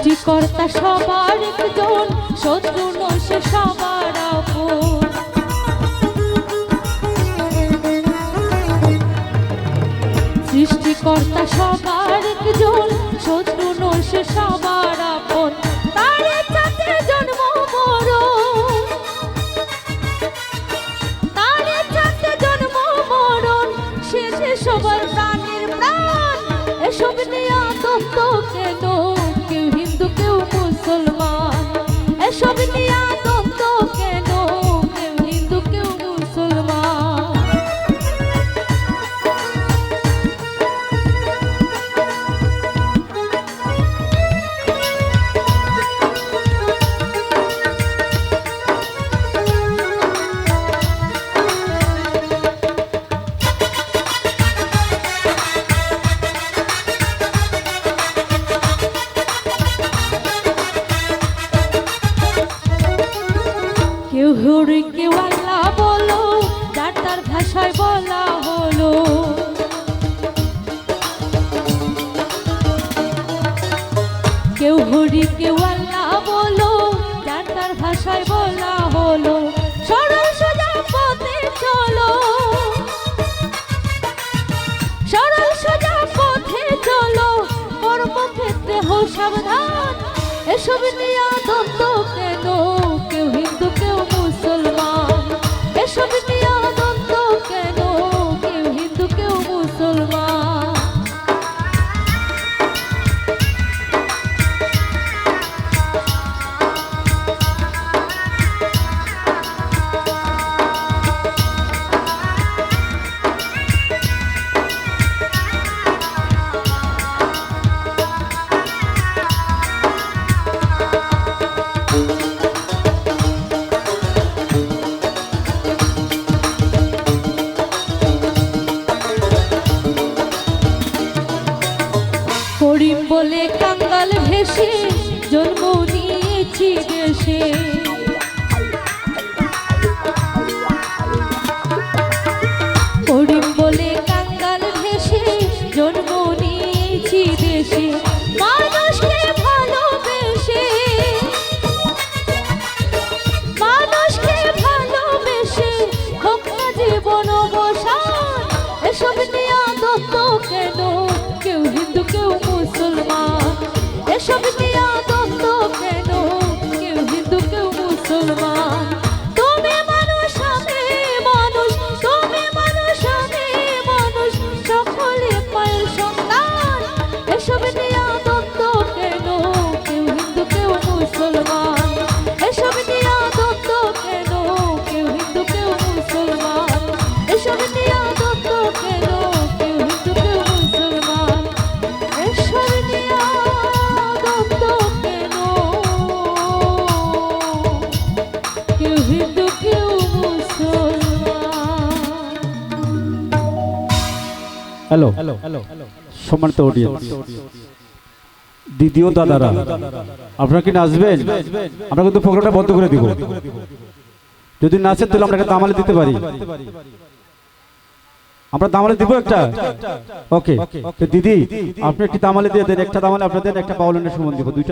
সৃষ্টিকর্তা সবার একজন, শত্রু নয় সে সবার আপন। সৃষ্টিকর্তা সবার একজন, শত্রু নয় সে সবার আপন। তারে চাঁদে জন্ম মরণ, তারে চাঁদে জন্ম মরণ, সে যে সবার প্রাণের প্রাণ। এসব নিয়ে আতঙ্ক কেন, কেউ হিন্দু কেউ মুসলমান। এসব নিয়ে আতঙ্ক কেন, কেউ হিন্দু কেউ মুসলমান। কেউ হরি কেউ আল্লাহ বলো, যার তার ভাষায় বলা হলো। কেউ হরি কেউ আল্লাহ বলো, যার তার ভাষায় বলা হলো। সরল সোজা পথে চলো, সরল সোজা পথে চলো, কর্মক্ষেত্রে হও সাবধান। এসব নিয়ে দ্বন্দ্ব কেন, কেউ হিন্দু কেউ মুসলমান। এসব নিয়ে দ্বন্দ্ব কেন, কেউ হিন্দু কেউ মুসলমান। করিম বলে কাঙ্গাল ভেসে জন্ম নিয়েছি দেশে। করিম বলে কাঙ্গাল ভেসে জন্ম নিয়েছি দেশে। মানুষকে ভালোবেসে, মানুষকে ভালোবেসে হোক না জীবন অবসান। এসব নিয়ে দ্বন্দ্ব কেন, কেউ হিন্দু কেউ মুসলমান। এসব নিয়ে দ্বন্দ্ব কেন, কেউ হিন্দু কেউ মুসলমান। তুমি মানুষ আমি মানুষ, তুমি মানুষ আমি মানুষ, সকলে পায়ের সন্তান। এসব নিয়ে দ্বন্দ্ব কেন, কেউ হিন্দু কেউ মুসলমান। এসব নিয়ে দ্বন্দ্ব কেন, কেউ হিন্দু কেউ মুসলমান। এসব নিয়ে দ্বন্দ্ব কেন, কেউ হিন্দু কেউ মুসলমান। এসব নিয়ে দ্বন্দ্ব কেন, কেউ হিন্দু কেউ মুসলমান। হ্যালো সম্মানিত অডিয়েন্স, দিদি ও দাদারা, আপনারা কি নাচবেন? আমরা কিন্তু প্রোগ্রামটা বন্ধ করে দিব। যদি নাচেন তাহলে আমরা একটা তামালে দিতে পারি। আমরা তামালে দিব একটা। ওকে দিদি, আপনি একটি তামালে দিয়ে দেন। একটা তামালে আপনাদের, একটা বাউলের সুমন দিব। দুইটা